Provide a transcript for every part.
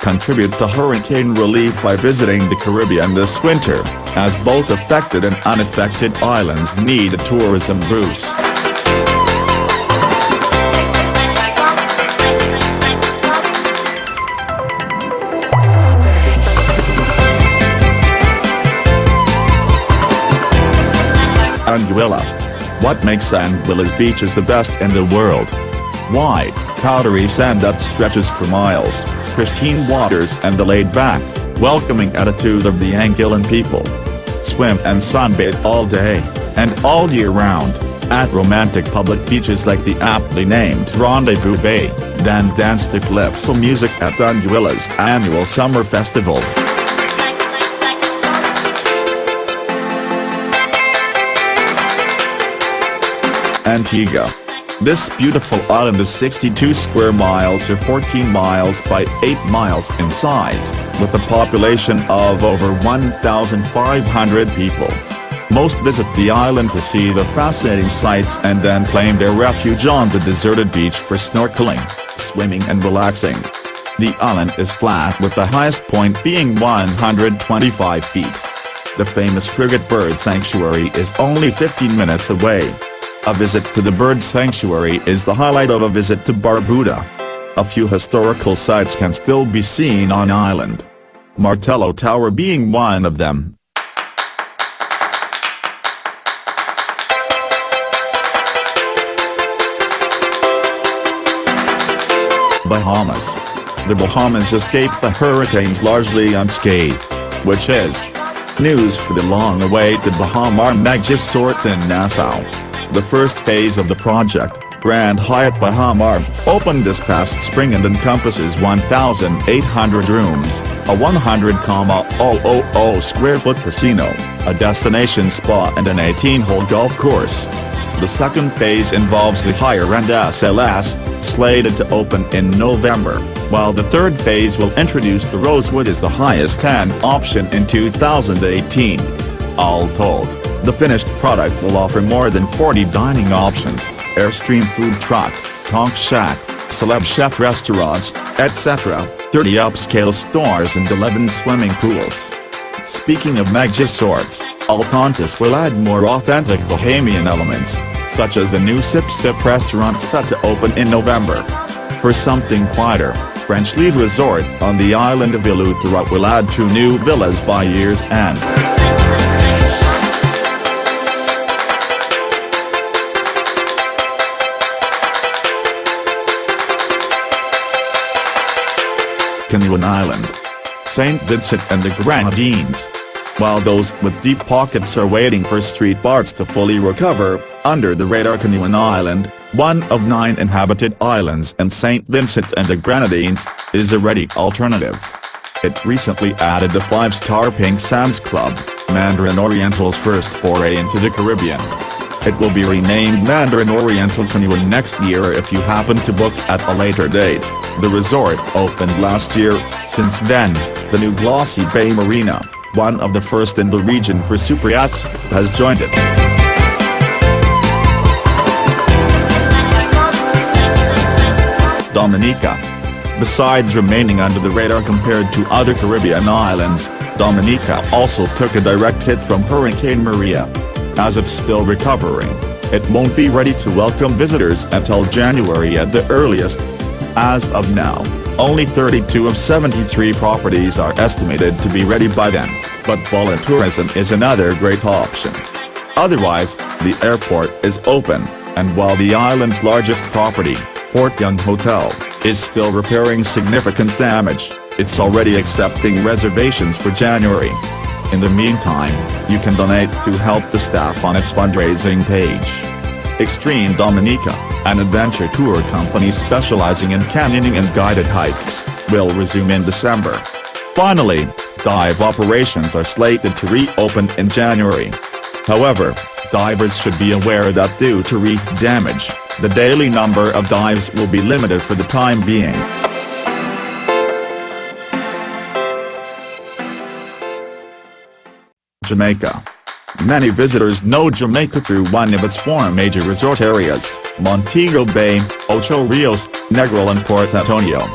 contribute to hurricane relief by visiting the Caribbean this winter, as both affected and unaffected islands need a tourism boost. Anguilla. What makes Anguilla's beaches the best in the world? Wide, powdery sand that stretches for miles, pristine waters and the laid-back, welcoming attitude of the Anguillan people. Swim and sunbathe all day, and all year round, at romantic public beaches like the aptly named Rendezvous Bay, then dance to calypso music at Anguilla's annual summer festival. Antigua. This beautiful island is 62 square miles or 14 miles by 8 miles in size, with a population of over 1,500 people. Most visit the island to see the fascinating sights and then claim their refuge on the deserted beach for snorkeling, swimming and relaxing. The island is flat with the highest point being 125 feet. The famous Frigate Bird Sanctuary is only 15 minutes away. A visit to the bird sanctuary is the highlight of a visit to Barbuda. A few historical sites can still be seen on island, Martello Tower being one of them. Bahamas. The Bahamas escaped the hurricanes largely unscathed, which is news for the long-awaited Bahama Mega Resort in Nassau. The first phase of the project, Grand Hyatt Bahama, opened this past spring and encompasses 1,800 rooms, a 100,000 square foot casino, a destination spa and an 18-hole golf course. The second phase involves the higher-end SLS, slated to open in November, while the third phase will introduce the Rosewood as the highest-end option in 2018. All told, the finished product will offer more than 40 dining options, Airstream food truck, Tonk shack, celeb chef restaurants, etc., 30 upscale stores and 11 swimming pools. Speaking of mega resorts, Alcontis will add more authentic bohemian elements, such as the new Sip Sip restaurant set to open in November. For something quieter, French Lead Resort on the island of Eleuthera will add 2 new villas by year's end. Canoeing Island. St. Vincent and the Grenadines. While those with deep pockets are waiting for street Barts to fully recover, under the radar Canoeing Island, one of 9 inhabited islands in St. Vincent and the Grenadines, is a ready alternative. It recently added the 5-star Pink Sands Club, Mandarin Oriental's first foray into the Caribbean. It will be renamed Mandarin Oriental Canoeing next year if you happen to book at a later date. The resort opened last year. Since then, the new Glossy Bay Marina, one of the first in the region for super yachts, has joined it. Dominica. Besides remaining under the radar compared to other Caribbean islands, Dominica also took a direct hit from Hurricane Maria. As it's still recovering, it won't be ready to welcome visitors until January at the earliest. As of now, only 32 of 73 properties are estimated to be ready by then, but voluntourism is another great option. Otherwise, the airport is open, and while the island's largest property, Fort Young Hotel, is still repairing significant damage, it's already accepting reservations for January. In the meantime, you can donate to help the staff on its fundraising page. Extreme Dominica, an adventure tour company specializing in canyoning and guided hikes, will resume in December. Finally, dive operations are slated to reopen in January. However, divers should be aware that due to reef damage, the daily number of dives will be limited for the time being. Jamaica. Many visitors know Jamaica through one of its 4 major resort areas, Montego Bay, Ocho Rios, Negril and Port Antonio.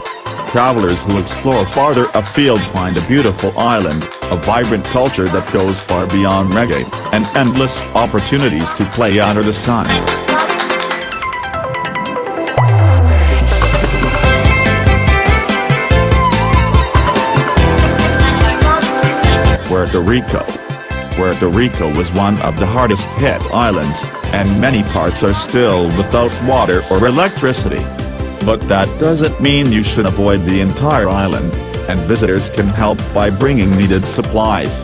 Travelers who explore farther afield find a beautiful island, a vibrant culture that goes far beyond reggae, and endless opportunities to play under the sun. Puerto Rico. Puerto Rico was one of the hardest hit islands, and many parts are still without water or electricity. But that doesn't mean you should avoid the entire island, and visitors can help by bringing needed supplies.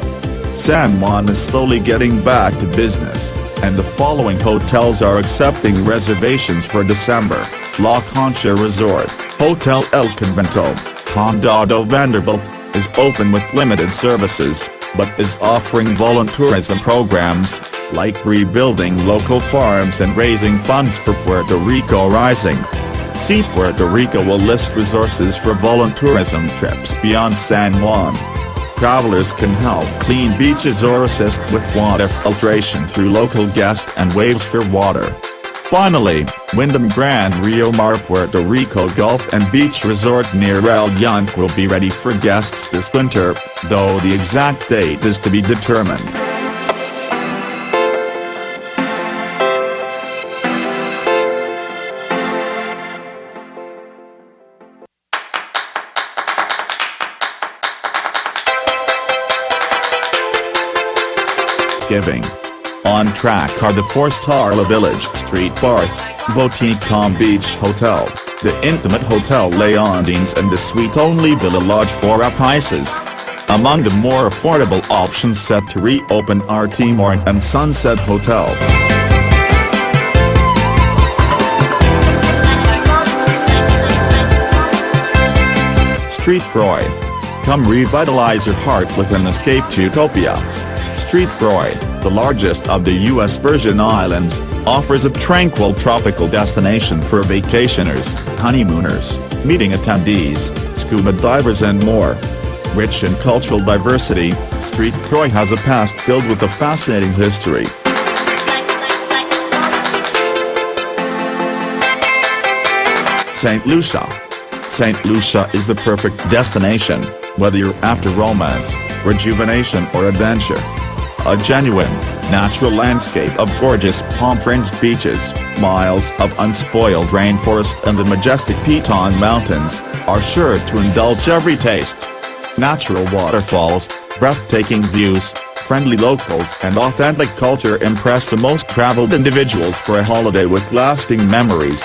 San Juan is slowly getting back to business, and the following hotels are accepting reservations for December: La Concha Resort, Hotel El Convento, Condado Vanderbilt, is open with limited services, but is offering voluntourism programs, like rebuilding local farms and raising funds for Puerto Rico Rising. See Puerto Rico will list resources for voluntourism trips beyond San Juan. Travelers can help clean beaches or assist with water filtration through local guest and waves for water. Finally, Wyndham Grand Rio Mar Puerto Rico Golf and Beach Resort near El Yunque will be ready for guests this winter, though the exact date is to be determined. Giving. On track are the 4-star La Village Street Barth, Boutique Palm Beach Hotel, the intimate Hotel Grenadines and the suite-only Villa Lodge 4 Prices. Among the more affordable options set to reopen are Timor and Sunset Hotel. Street Croix. Come revitalize your heart with an escape to Utopia. Street Croix, the largest of the U.S. Virgin Islands, offers a tranquil tropical destination for vacationers, honeymooners, meeting attendees, scuba divers and more. Rich in cultural diversity, Street Croix has a past filled with a fascinating history. St. Lucia. St. Lucia is the perfect destination, whether you're after romance, rejuvenation or adventure. A genuine, natural landscape of gorgeous palm-fringed beaches, miles of unspoiled rainforest and the majestic Piton Mountains are sure to indulge every taste. Natural waterfalls, breathtaking views, friendly locals and authentic culture impress the most traveled individuals for a holiday with lasting memories.